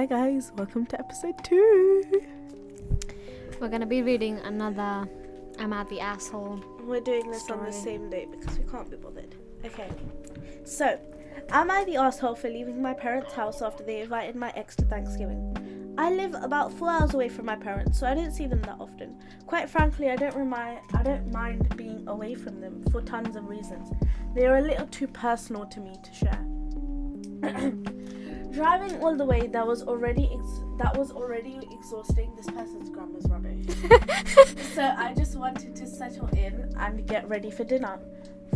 Hi guys, welcome to episode 2. We're gonna be reading another Am I the Asshole? We're doing this story on the same day because we can't be bothered. Okay, so am I the asshole for leaving my parents' house after they invited my ex to Thanksgiving? I live about 4 hours away from my parents, so I don't see them that often. Quite frankly, I don't mind being away from them for tons of reasons. They are a little too personal to me to share. Driving all the way, that was already exhausting. This person's grammar's rubbish. So I just wanted to settle in and get ready for dinner.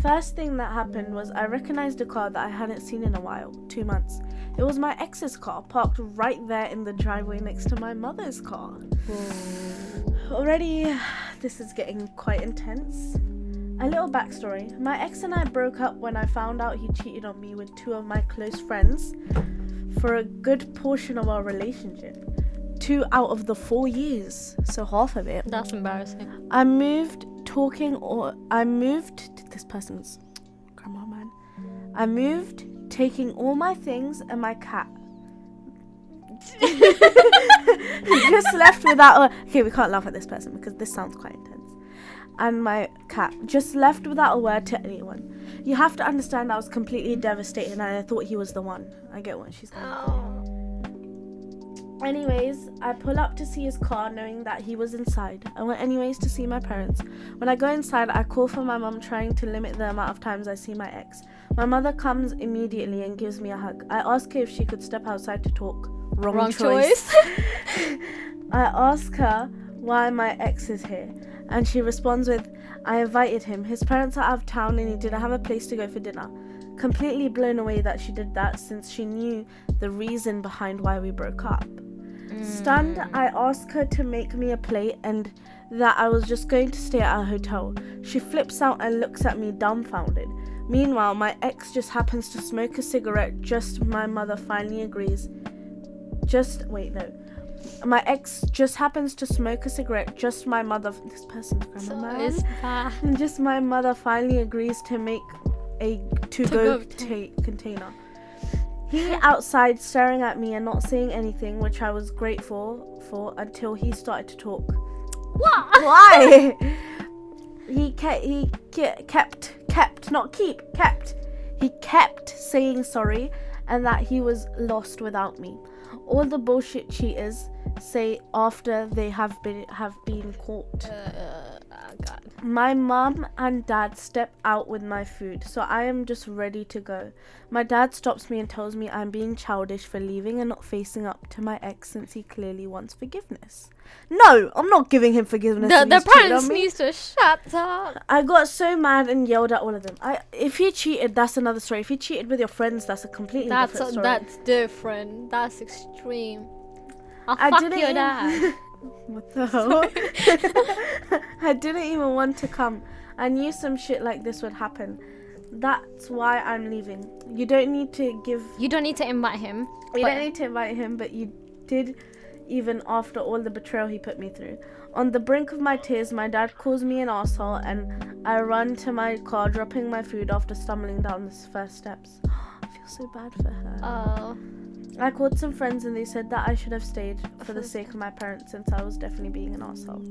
First thing that happened was I recognized a car that I hadn't seen in a while, 2 months. It was my ex's car, parked right there in the driveway next to my mother's car. Whoa. Already, this is getting quite intense. A little backstory. My ex and I broke up when I found out he cheated on me with 2 of my close friends for a good portion of our relationship. 2 out of the 4 years, so half of it. That's embarrassing. I moved to this person's grandma, man. I moved taking all my things and my cat. Just left without okay, we can't laugh at this person because this sounds quite intense. And my cat just left without a word to anyone. You have to understand I was completely devastated and I thought he was the one. I get what she's saying. Anyways, I pull up to see his car knowing that he was inside. I went anyways to see my parents. When I go inside, I call for my mum, trying to limit the amount of times I see my ex. My mother comes immediately and gives me a hug. I ask her if she could step outside to talk. Wrong choice. I ask her why my ex is here, and she responds with, I invited him. His parents are out of town and he didn't have a place to go for dinner. Completely blown away that she did that since she knew the reason behind why we broke up. Stunned, I asked her to make me a plate and that I was just going to stay at a hotel. She flips out and looks at me dumbfounded. Meanwhile, my ex just happens to smoke a cigarette. My mother finally agrees. My ex just happens to smoke a cigarette. This person's grandma, man. Just my mother finally agrees to make a to-go container. He outside staring at me and not saying anything, which I was grateful for until he started to talk. What? Why? He kept saying sorry and that he was lost without me. All the bullshit cheaters say after they have been caught. God. My mum and dad step out with my food, so I am just ready to go. My dad stops me and tells me I'm being childish for leaving and not facing up to my ex since he clearly wants forgiveness. No, I'm not giving him forgiveness. The parents need to shut up. I got so mad and yelled at all of them. If he cheated, that's another story. If he cheated with your friends, that's a completely different story. That's different. That's extreme. I'll fuck your dad. What the hell? I didn't even want to come. I knew some shit like this would happen. That's why I'm leaving. You don't need to invite him. You don't need to invite him, but you did, even after all the betrayal he put me through. On the brink of my tears, my dad calls me an asshole and I run to my car, dropping my food after stumbling down the first steps. I feel so bad for her. Oh. I called some friends and they said that I should have stayed for the sake of my parents since I was definitely being an asshole.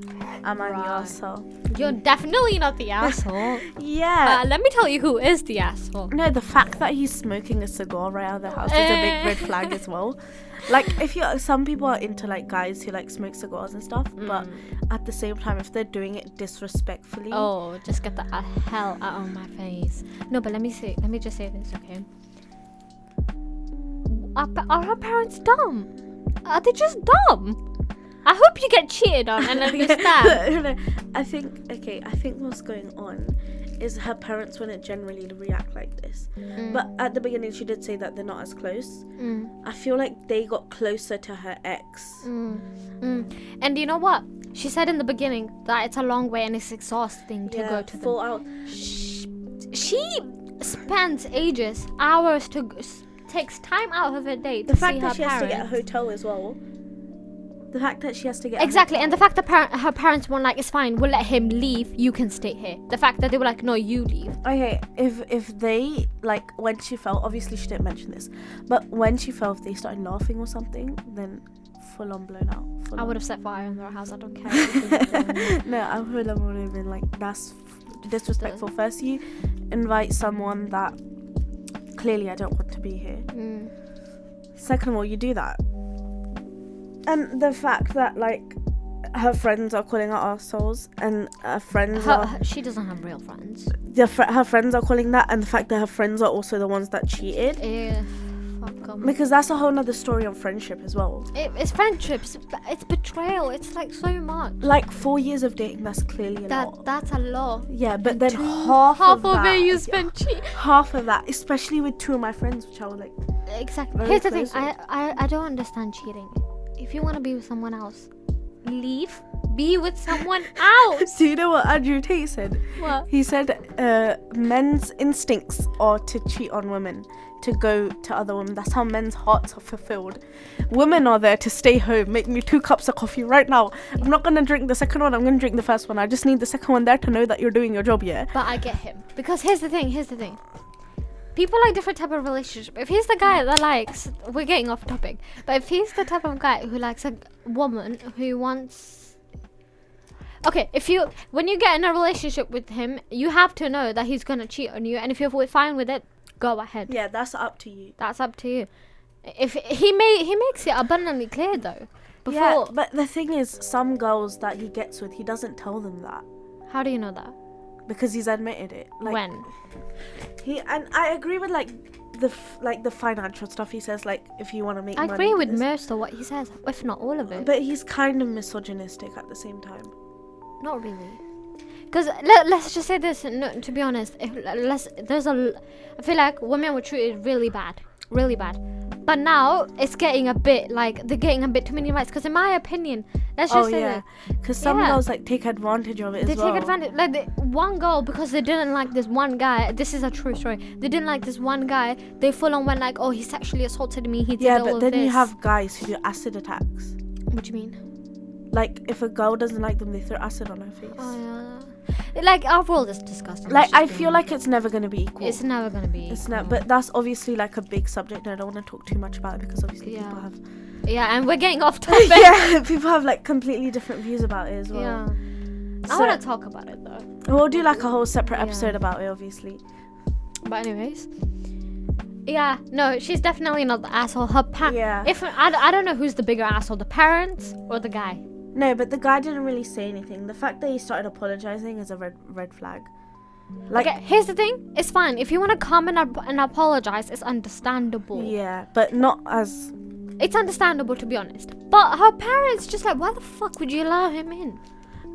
Am I the asshole? You're definitely not the asshole. Yeah. Let me tell you who is the asshole. No, the fact that he's smoking a cigar right out of the house is a big red flag as well. Like, some people are into like guys who like smoke cigars and stuff, but at the same time, if they're doing it disrespectfully, just get the hell out of my face. No, but let me just say this, okay? Are her parents dumb? Are they just dumb? I hope you get cheated on and understand. I think what's going on is her parents wouldn't generally react like this. But at the beginning, she did say that they're not as close. I feel like they got closer to her ex. And you know what? She said in the beginning that it's a long way and it's exhausting to go to full them. out. She spends hours takes time out of her day to see her parents. The fact that she has to get a hotel as well. The fact that she has to get Exactly, and the fact that her parents weren't like, it's fine, we'll let him leave, you can stay here. The fact that they were like, no, you leave. Okay, if they, like, when she fell, obviously she didn't mention this, but when she fell, if they started laughing or something, then full on blown out. I would have set fire in their house, I don't care. No, I would have been like, that's disrespectful. First, you invite someone that clearly I don't want to be here. Second of all, you do that. And the fact that, like, her friends are calling her arseholes, and her friends she doesn't have real friends. Her friends are calling that, and the fact that her friends are also the ones that cheated. Yeah, fuck 'em. Because that's a whole nother story on friendship as well. It's friendships, it's betrayal, it's like so much. Like 4 years of dating, that's clearly a lot. That's a lot. Yeah, but then half of it you spent cheating. Half of that, especially with two of my friends, which I was like... Exactly. Here's the thing, I don't understand cheating. If you want to be with someone else, leave. Be with someone else. Do you know what Andrew Tate said? What? He said men's instincts are to cheat on women, to go to other women. That's how men's hearts are fulfilled. Women are there to stay home. Make me 2 cups of coffee right now. I'm not going to drink the second one. I'm going to drink the first one. I just need the second one there to know that you're doing your job, yeah? But I get him. Because here's the thing. People like different type of relationship. If he's the guy that likes... We're getting off topic. But if he's the type of guy who likes a woman who wants... Okay, when you get in a relationship with him, you have to know that he's going to cheat on you. And if you're fine with it, go ahead. Yeah, that's up to you. That's up to you. If he makes it abundantly clear, though. Before, yeah, but the thing is, some girls that he gets with, he doesn't tell them that. How do you know that? Because he's admitted it. Like, when? And I agree with the financial stuff he says, like, if you want to make money. I agree with most of what he says, if not all of it. But he's kind of misogynistic at the same time. Not really. Because let's just say this, no, to be honest, I feel like women were treated really bad. But now it's getting a bit like they're getting a bit too many rights. Because in my opinion, let's just say that. Because some girls like take advantage of it they as well. They take advantage. Like one girl, because they didn't like this one guy. This is a true story. They didn't like this one guy. They full on went like, oh, he sexually assaulted me. He did all of this. Yeah, but then you have guys who do acid attacks. What do you mean? Like, if a girl doesn't like them, they throw acid on her face. Oh, yeah. Like, our world is disgusting. Like, I feel like it's never going to be equal. It's never going to be equal. But that's obviously, like, a big subject, and I don't want to talk too much about it, because obviously people have... Yeah, and we're getting off topic. Yeah, people have, like, completely different views about it as well. Yeah. So, I want to talk about it, though. We'll do, like, a whole separate episode about it, obviously. But anyways... Yeah, no, she's definitely not the asshole. Her If I don't know who's the bigger asshole, the parents or the guy. No, but the guy didn't really say anything. The fact that he started apologizing is a red flag. Like, okay, here's the thing. It's fine. If you want to come and apologize, it's understandable. Yeah, but not as... It's understandable, to be honest. But her parents just like, why the fuck would you allow him in?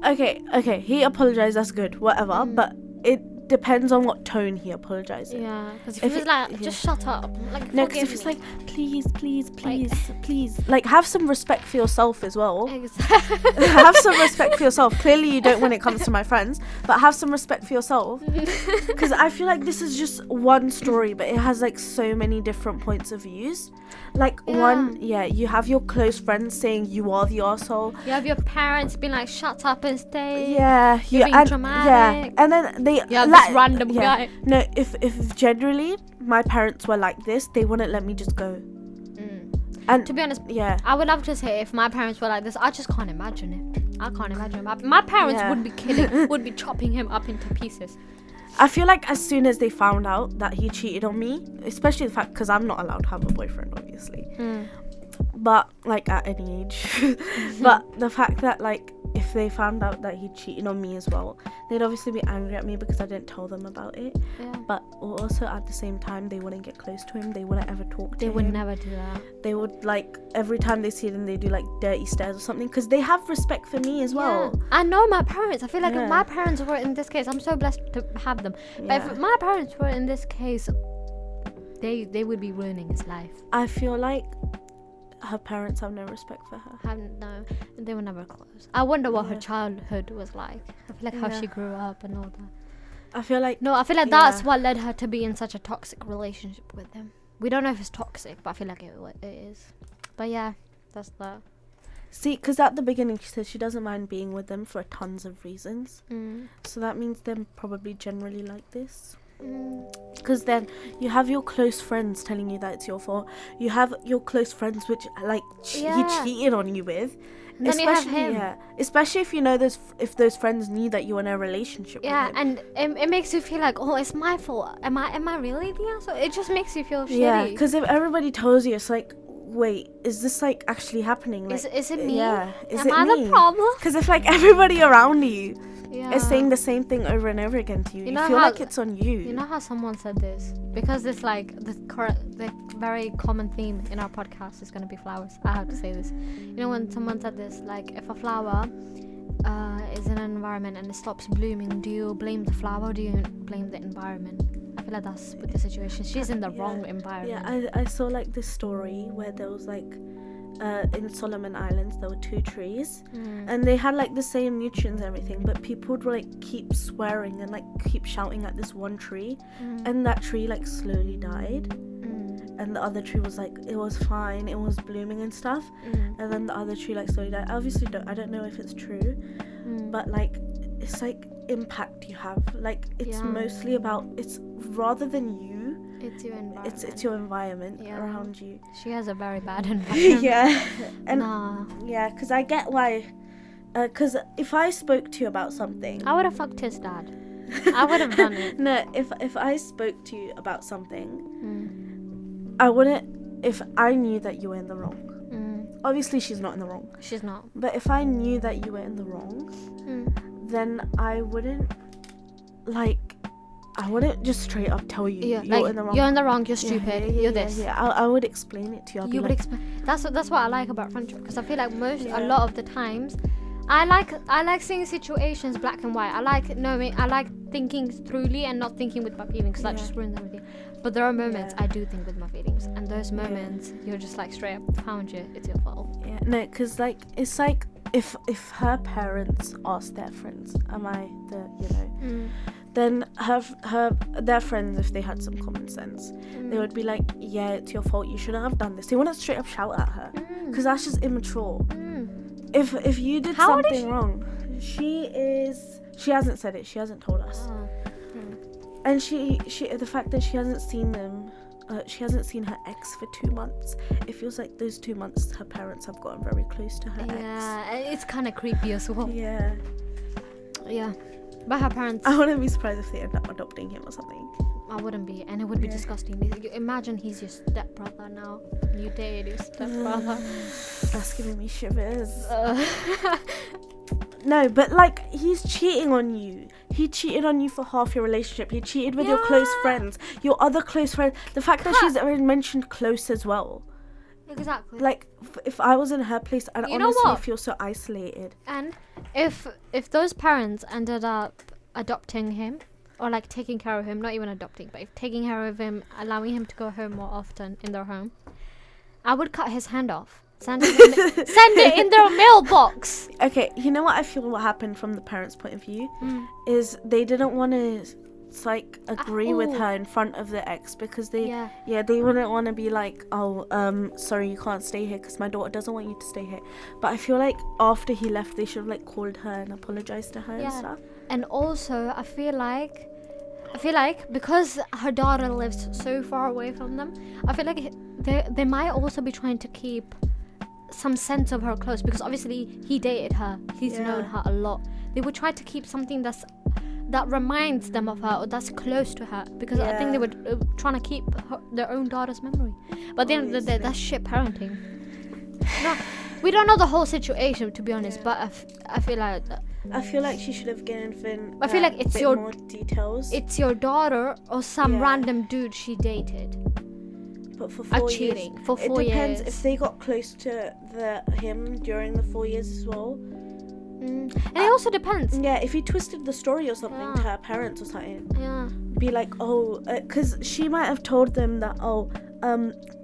Okay, he apologized, that's good, whatever. But it depends on what tone he apologizes. Yeah, because if he was like, just shut up. Like, no, because if it's like, please, like, have some respect for yourself as well. Exactly. Have some respect for yourself. Clearly you don't when it comes to my friends, but have some respect for yourself. Because I feel like this is just one story, but it has like so many different points of views. Like, you have your close friends saying you are the arsehole. You have your parents being like, shut up and stay. Yeah, you're being dramatic. And then they this random guy. No, if generally my parents were like this, they wouldn't let me just go. And to be honest, I would love to say if my parents were like this, I just can't imagine it. I can't imagine it. My parents would be killing, would be chopping him up into pieces. I feel like as soon as they found out that he cheated on me, especially the fact, because I'm not allowed to have a boyfriend, obviously, but like at any age, but the fact that like if they found out that he cheated on me as well, they'd obviously be angry at me because I didn't tell them about it. Yeah. But also at the same time, they wouldn't get close to him. They wouldn't ever talk to him. They would never do that. They would, like, every time they see him, they do like dirty stares or something, because they have respect for me as well. I know my parents. I feel like if my parents were in this case, I'm so blessed to have them. But if my parents were in this case, they would be ruining his life. I feel like her parents have no respect for her. No, they were never close. I wonder what her childhood was like. I feel like how she grew up and all that. I feel like that's what led her to be in such a toxic relationship with him. We don't know if it's toxic, but I feel like it is. But yeah, that's that. See, because at the beginning she says she doesn't mind being with them for tons of reasons. So that means they're probably generally like this. Because then you have your close friends telling you that it's your fault. You have your close friends which like he cheated on you with. And then you have him. Yeah, especially if you know if those friends knew that you were in a relationship with him. And it makes you feel like, oh, it's my fault. Am I really the asshole? It just makes you feel shitty. Yeah, because if everybody tells you, it's like, wait, is this like actually happening? Like, is it me? Yeah, Am I the problem? Because if like everybody around you is saying the same thing over and over again to you, you feel like it's on you. You know how someone said this? Because it's like the very common theme in our podcast is going to be flowers. I have to say this. You know when someone said this, like if a flower is in an environment and it stops blooming, do you blame the flower or do you blame the environment? I feel like that's with the situation. She's in the wrong environment. Yeah, I saw like this story where there was like in Solomon Islands there were 2 trees and they had like the same nutrients and everything, but people would like keep swearing and like keep shouting at this one tree and that tree like slowly died and the other tree was like, it was fine, it was blooming and stuff, and then the other tree like slowly died. Obviously I don't know if it's true, but like it's like impact you have, like it's mostly about, it's rather than you, it's your environment. It's your environment around you. She has a very bad environment. Yeah, because I get why. Because if I spoke to you about something, I would have fucked his dad. I would have done it. No, if I spoke to you about something, I wouldn't. If I knew that you were in the wrong, obviously she's not in the wrong. She's not. But if I knew that you were in the wrong, then I wouldn't I wouldn't just straight up tell you you're in the wrong. You're in the wrong. You're stupid. You're this. Yeah, I would explain it to you. You would explain. That's what I like about friendship, because I feel like a lot of the times, I like seeing situations black and white. I like knowing. I like thinking throughly and not thinking with my feelings, because that just ruins everything. But there are moments I do think with my feelings, and those moments you're just like straight up, found you. It's your fault. Yeah, no, because like it's like if her parents asked their friends, am I the then their friends, if they had some common sense, they would be like, yeah, it's your fault, you shouldn't have done this. They wouldn't straight up shout at her, because that's just immature. If you did something wrong, she hasn't said it, she hasn't told us. And she the fact that she hasn't seen them, she hasn't seen her ex for 2 months, it feels like those 2 months her parents have gotten very close to her ex. Yeah, it's kind of creepy as well. Yeah. But her parents, I wouldn't be surprised if they end up adopting him or something. I wouldn't be, and it would be disgusting. Imagine he's your stepbrother now. You dated your stepbrother. That's giving me shivers. No, but like, he's cheating on you. He cheated on you for half your relationship. He cheated with your close friends, your other close friends. The fact that she's already mentioned close as well. Exactly. Like, if I was in her place, I'd honestly feel so isolated. And if those parents ended up adopting him, or like taking care of him, not even adopting, but if taking care of him, allowing him to go home more often in their home, I would cut his hand off. Send it in their mailbox. Okay, you know what I feel what happened from the parents' point of view is they didn't want to agree with her in front of the ex, because they wouldn't want to be like, sorry, you can't stay here because my daughter doesn't want you to stay here. But I feel like after he left, they should have like called her and apologized to her and stuff. And also I feel like because her daughter lives so far away from them, I feel like they might also be trying to keep some sense of her close, because obviously he dated her, he's known her a lot. They would try to keep something that reminds them of her, or that's close to her, because I think they were trying to keep their own daughter's memory. But at the end of the day, that's shit parenting. No, we don't know the whole situation, to be honest, but I feel like she should have given I feel like it's more details. It's your daughter or some random dude she dated. But for 4 years, cheating for 4 years. It depends if they got close to him during the 4 years as well. And it also depends. Yeah, if he twisted the story or something to her parents or something, be like, because she might have told them that,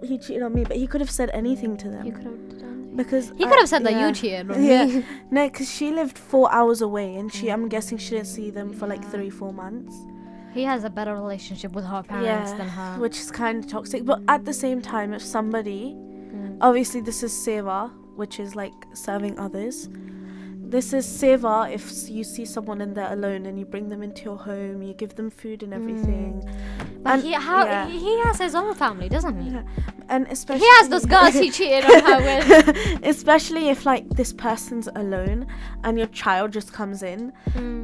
he cheated on me, but he could have said anything to them. He could have done it. Because he could have said that you cheated on me. No, because she lived 4 hours away, and I'm guessing she didn't see them for like 3-4 months. He has a better relationship with her parents than her. Which is kind of toxic. But at the same time, if somebody, obviously this is Seva, which is like serving others. This is seva if you see someone in there alone and you bring them into your home, you give them food and everything. But he has his own family, doesn't he? Yeah. And especially he has those girls he cheated on her with. Especially if like this person's alone and your child just comes in.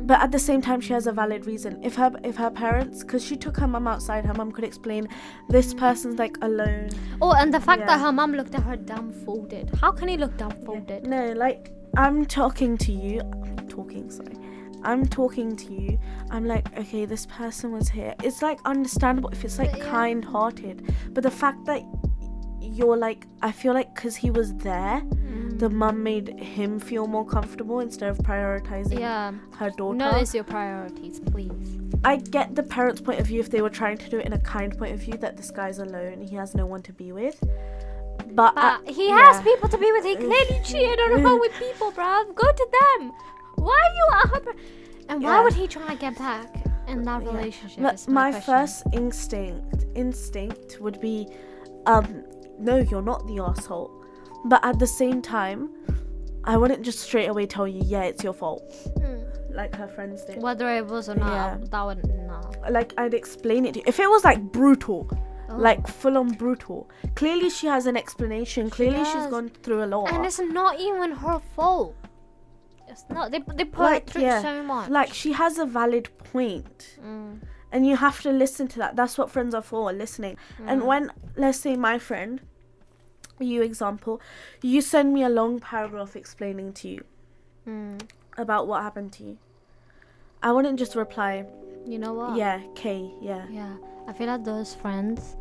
But at the same time, she has a valid reason. If her parents, because she took her mum outside, her mum could explain this person's like alone. Oh, and the fact that her mum looked at her dumbfolded. How can he look dumbfolded? No, like I'm talking to you. I'm talking to you. I'm like, okay, this person was here. It's like understandable if it's like kind-hearted. But the fact that you're like, I feel like because he was there, the mum made him feel more comfortable instead of prioritizing her daughter. Notice your priorities, please. I get the parents' point of view if they were trying to do it in a kind point of view, that this guy's alone, he has no one to be with. But he has people to be with. He clearly cheated on her with people, bruv. Go to them. Why are you at her? And why would he try to get back in that relationship? But my first instinct would be, no, you're not the asshole. But at the same time, I wouldn't just straight away tell you, yeah, it's your fault. Like her friends did. Whether it was or not, that would no. Like I'd explain it to you. If it was like brutal, like full on brutal, clearly she has an explanation. Clearly she's gone through a lot. And it's not even her fault. It's not. They put her through so much. Like she has a valid point. And you have to listen to that. That's what friends are for, listening. And when, let's say my friend, you example, you send me a long paragraph explaining to you about what happened to you, I wouldn't just reply, you know what? Yeah, Kay, yeah. Yeah, I feel like those friends,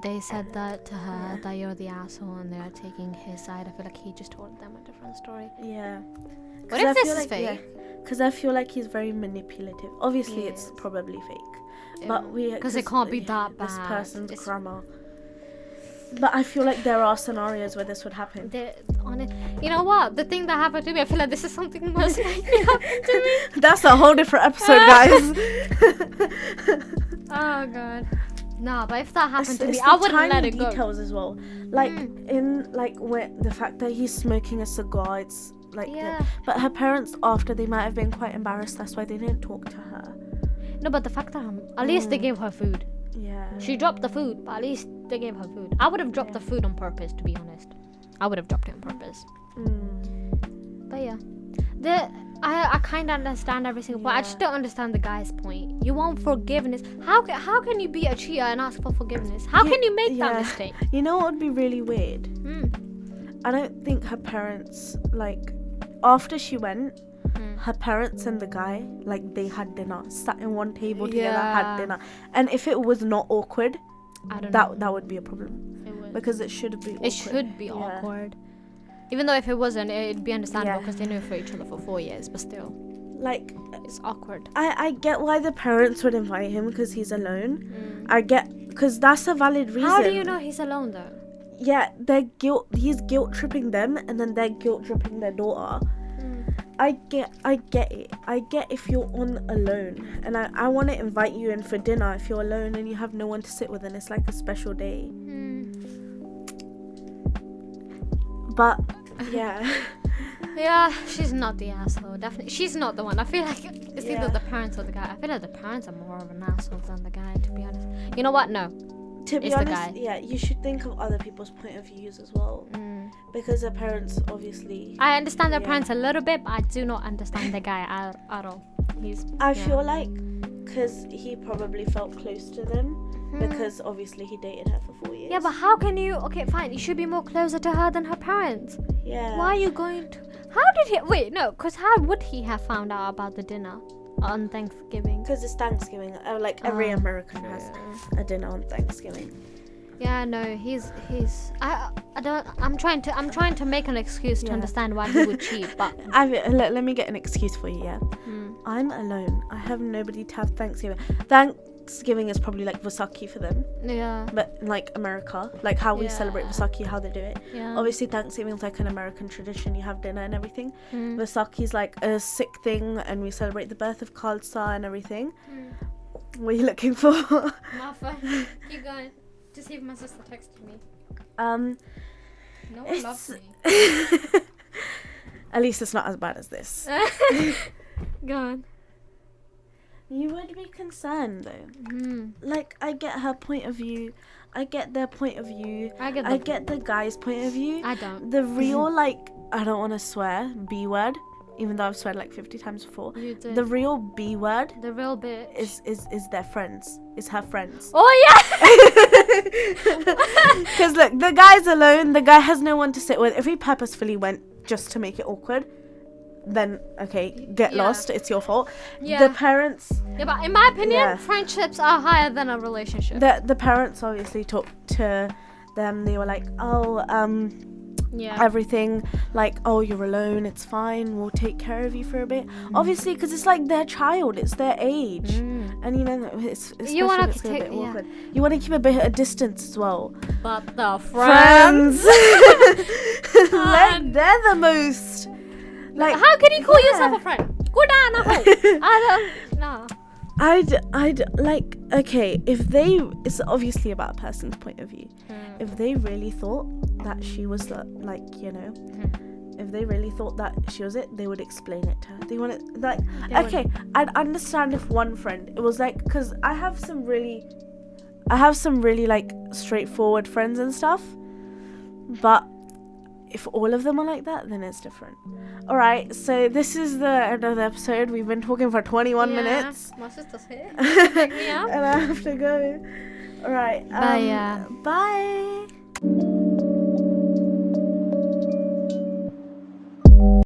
they said that to her, that you're the asshole and they're taking his side. I feel like he just told them a different story. Yeah. What if this is fake? Because I feel like he's very manipulative. Obviously, it's probably fake. But because it can't be that bad. This person's grammar. But I feel like there are scenarios where this would happen. You know what? The thing that happened to me, I feel like this is something most likely happened to me. That's a whole different episode, guys. Oh god. No, but if that happened to me, I wouldn't let it go. Details as well. Like in like when the fact that he's smoking a cigar, it's like. But her parents, after, they might have been quite embarrassed. That's why they didn't talk to her. No, but the fact that at least they gave her food. Yeah. She dropped the food, but at least they gave her food. I would have dropped the food on purpose, to be honest. I would have dropped it on purpose. But yeah, I kind of understand every single point. I just don't understand the guy's point. You want forgiveness. How can you be a cheater and ask for forgiveness? How can you make that mistake? You know what would be really weird? I don't think her parents, like, after she went, her parents and the guy, like, they had dinner, sat in one table together, had dinner. And if it was not awkward, that would be a problem. It would. Because it should be awkward. It should be awkward. Even though if it wasn't, it'd be understandable because they knew for each other for 4 years, but still. Like, it's awkward. I get why the parents would invite him because he's alone. I get, because that's a valid reason. How do you know he's alone though? Yeah, he's guilt tripping them and then they're guilt tripping their daughter. I get it. I get if you're on alone and I want to invite you in for dinner if you're alone and you have no one to sit with and it's like a special day. But yeah, she's not the asshole. Definitely, she's not the one. I feel like it's either the parents or the guy. I feel like the parents are more of an asshole than the guy, to be honest. You know what? No. To be honest, you should think of other people's point of views as well. Because their parents, obviously... I understand their parents a little bit, but I do not understand the guy at all. I feel like, because he probably felt close to them, because obviously he dated her for 4 years. Yeah, but how can you... Okay, fine, you should be more closer to her than her parents. Yeah. Why are you going to... How did he... Wait, no, because how would he have found out about the dinner on Thanksgiving? Because it's Thanksgiving. Like, every American has a dinner on Thanksgiving. Yeah, no, he's I'm trying to make an excuse to understand why he would cheat, but let me get an excuse for you. I'm alone. I have nobody to have Thanksgiving. Thanksgiving is probably like Vasaki for them. Yeah. But like America, like how we celebrate Vasaki, how they do it. Yeah. Obviously Thanksgiving is like an American tradition. You have dinner and everything. Vasaki's like a Sikh thing, and we celebrate the birth of Khalsa and everything. What are you looking for? My phone. Keep going. To see if my sister texted me. No one loves It's me. at least it's not as bad as this. Go on. You would be concerned though. Mm. Like, I get her point of view. I get their point of view. I get the guy's point of view. I don't. The real, like, I don't want to swear, B word, even though I've sweared like 50 times before. You did. The real B word The real bitch. is their friends. Is her friends. Oh yeah. Because look, the guy's alone. The guy has no one to sit with. If he purposefully went just to make it awkward, then okay, get Yeah. lost. It's your fault. Yeah. The parents. Yeah, but in my opinion, Yeah. friendships are higher than a relationship. The parents obviously talked to them. They were like, Yeah. everything, like, oh, you're alone, it's fine, we'll take care of you for a bit. Obviously, because it's like their child, it's their age, and you know, You wanna it's a bit take- yeah. awkward. You want to keep a bit of distance as well. But the Friends, they're the most. Like, how can you call yeah. yourself a friend? Go down a hole. I don't know. I'd like, okay, if they, it's obviously about a person's point of view. If they really thought that she was the, like, you know, if they really thought that she was it, they would explain it to her. They want it, like, okay, I'd understand if one friend, it was like, because I have some really like straightforward friends and stuff, but if all of them are like that, then it's different. All right, so this is the end of the episode. We've been talking for 21 minutes. My sister's here. Pick me up. And I have to go. All right. Bye, yeah. Bye.